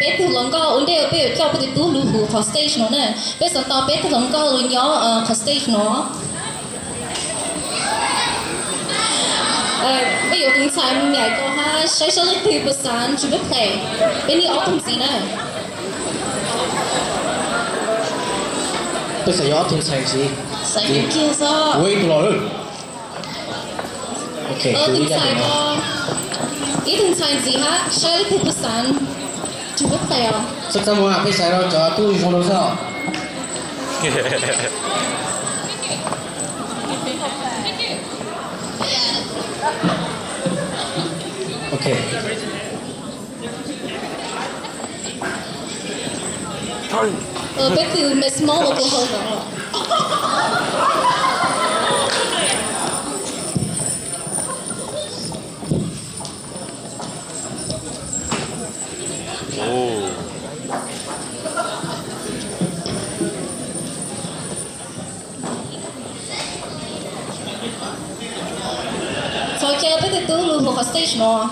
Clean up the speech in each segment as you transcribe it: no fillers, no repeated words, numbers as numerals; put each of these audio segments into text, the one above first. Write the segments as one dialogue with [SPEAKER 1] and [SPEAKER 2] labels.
[SPEAKER 1] bé từ lần có ổn định bé cho cái tú lưu hồ stage nó nè bé sau đó bé từ lần có luôn nhớ stage nó bây giờ chúng ta nhảy có ha sai số lịch thì bữa sáng chúng biết play bên này autumn gì nè
[SPEAKER 2] bây giờ autumn sai gì
[SPEAKER 1] sai kia sao
[SPEAKER 2] wait rồi ok
[SPEAKER 1] chúng ta có ý chúng ta gì ha sai lịch thì bữa sáng chúng biết play à
[SPEAKER 2] chắc chắn muốn bây giờ nó cho tôi dùng đâu sao ok
[SPEAKER 1] bé từ Miss Mo của họ Thôi chơi bé từ luôn một stage nó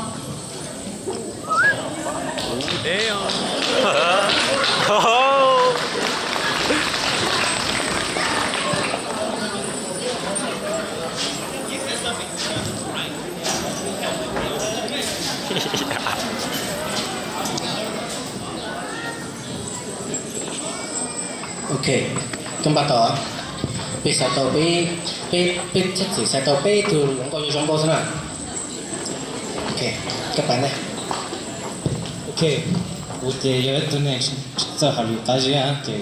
[SPEAKER 2] ok kembali toh bisa toh p chắc sẽ toh p từ những con giống con thế nào ok các bạn đây
[SPEAKER 3] ok我的有一段呢这还有大家的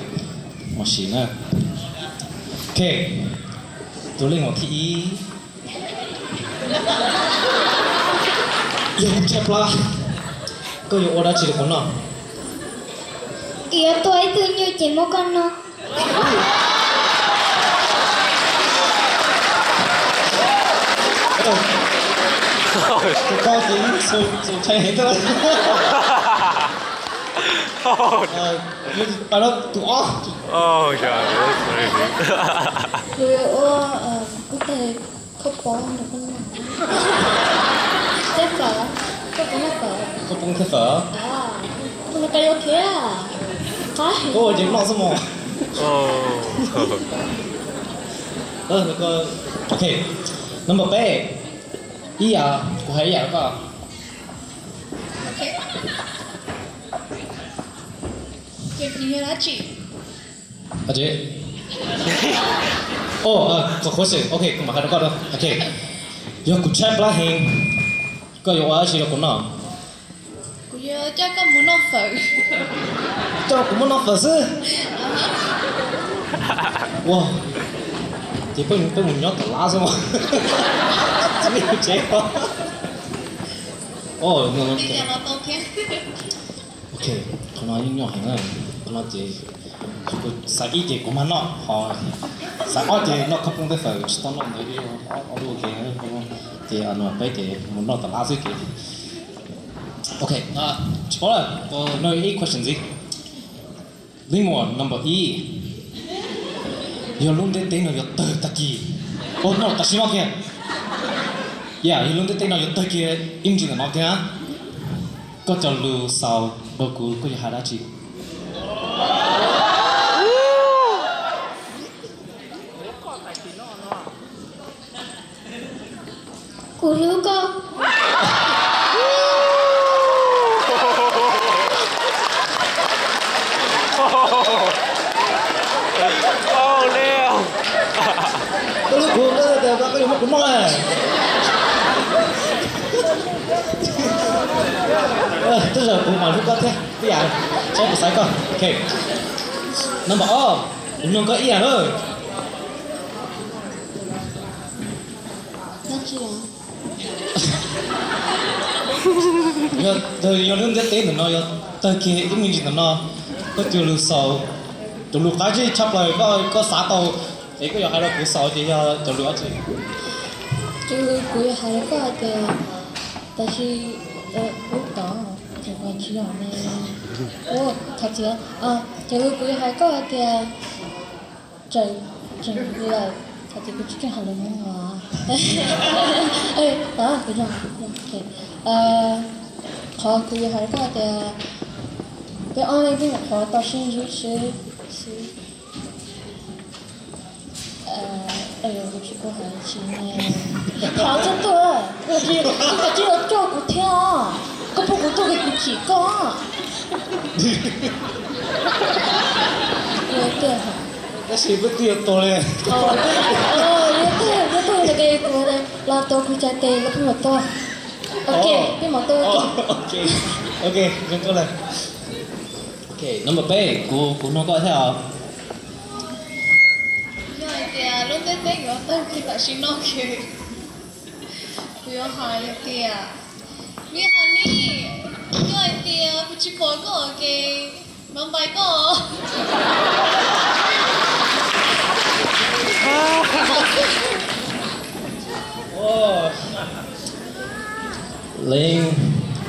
[SPEAKER 3] 我是呢 ok 都令我去有吃不啦có有order chỉ được con nào
[SPEAKER 4] Iya tôi itu nyu cemo kan no.
[SPEAKER 3] Cao tính sự chạy hết rồi. Bà nó tụi ó.
[SPEAKER 5] Oh god, that's crazy.
[SPEAKER 1] Rồi có thể không bón được không? Thế phở, có bún phở.
[SPEAKER 3] Có bún thế phở.
[SPEAKER 1] À, nó cái ok à? Có.
[SPEAKER 3] Có gì nó sao mà? Nó có ok. Number 8. Iya, của hay ya có.
[SPEAKER 1] Ok. Cái gì là chị?
[SPEAKER 3] À chị. có khó xử. Ok, cũng mà hay có đâu. Ok. Yo cũng check là hình. Có yo ở chỉ là con nào?
[SPEAKER 1] Cô nhớ chắc có muốn nó phở.
[SPEAKER 3] Cho cũng muốn nó phở chứ. Wow. Chỉ có muốn nhớ cả lá xong mà. Chỉ biết chế không?
[SPEAKER 1] Bây giờ nó ok.
[SPEAKER 3] Ok, con nói nhỏ hình này, con nói thì sai ít thì cũng nó họ sai ít thì nó không thể phải tao nó nói đi, ở ok hơn, thì nó bây thì muốn nó tao lá gì kì. Ok, chỉ có là có nói ít question gì? Linh mùa number E. Yo luôn đến tên nó yo tơ ta kì. No, Tashima kia. Yeah, yo luôn đến tên nó yo tơ kia, im chỉ là nó kia. Có cho lưu sau đôi cú có gì hai đã chị.
[SPEAKER 4] Cú lưu co.
[SPEAKER 5] Oh Leo.
[SPEAKER 3] Có lúc cú đó có gì mà cũng nói. Tức là cũng mà lúc có thế. Bây giờ cho một sai con. Ok. Number O. Đừng có ý à thôi.
[SPEAKER 1] Nó chị à?
[SPEAKER 3] Rồi yo luôn đến tên nó yo tới kia im như nó có tiêu lưu sau. Từ lúc cái gì chấp lại có xả tàu. Thế có yo hai đó cú sau thì yo từ lúc gì.
[SPEAKER 1] Chứ cô yêu hai có thì tại vì lúc đó thì quan chỉ là này thật chứ chứ cô yêu hai có thì trời như là thật thì cô chỉ hành động mà đó cái nào ok họ cô yêu hai có thì 别按那边好到现就是哎呦，我去过海清呢，好真多，我只有照顾跳，我不顾多给你提高。对哈。
[SPEAKER 3] 那是不是有多嘞？
[SPEAKER 1] 有多那个过来，拉多顾家的，拉不么多。OK，别么多。
[SPEAKER 3] OK， 跟过来。OK， number 8，กูน้องก็theo。
[SPEAKER 1] 呀，拢在等我等去打新弄去，不要喊一点，你喊你，要一点不去报告给门外告。
[SPEAKER 3] 哦，你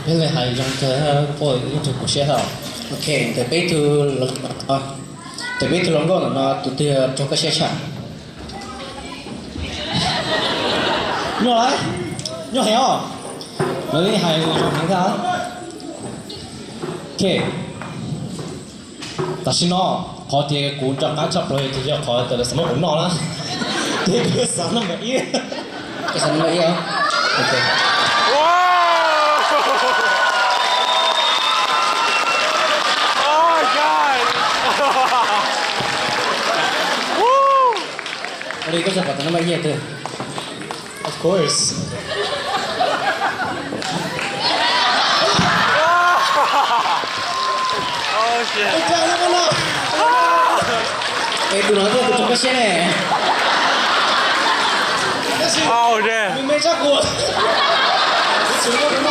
[SPEAKER 3] 係用嘅波用做古寫下。
[SPEAKER 2] OK，特別tu特別tu long go nó tu tu trong cái xe chả.
[SPEAKER 3] 用嚟，用係哦。你係用咩㗎 ？OK， 但是呢，我哋嘅工作啱執落去，就要考到什麼工作啦？呢個什麼嘢？cái
[SPEAKER 2] 什麼嘢？OK。我哋嗰陣覺得乜嘢嘅
[SPEAKER 3] Of course。tu
[SPEAKER 2] nói tôi trong cái xe này.
[SPEAKER 5] 好的。
[SPEAKER 3] 你沒照顧我。你全部都冇。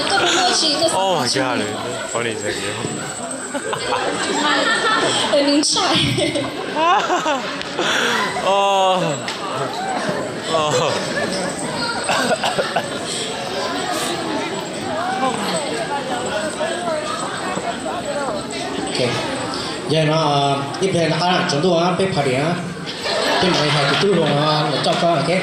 [SPEAKER 1] 根本没有是一个。
[SPEAKER 5] 哦，家人，帮你这个。
[SPEAKER 1] 零菜。
[SPEAKER 5] 哦。哦。
[SPEAKER 2] OK， giờ nó ít về là chúng tôi á, bé phải đi á, bé mới hay cáiตู้rồi nó chọc con, OK.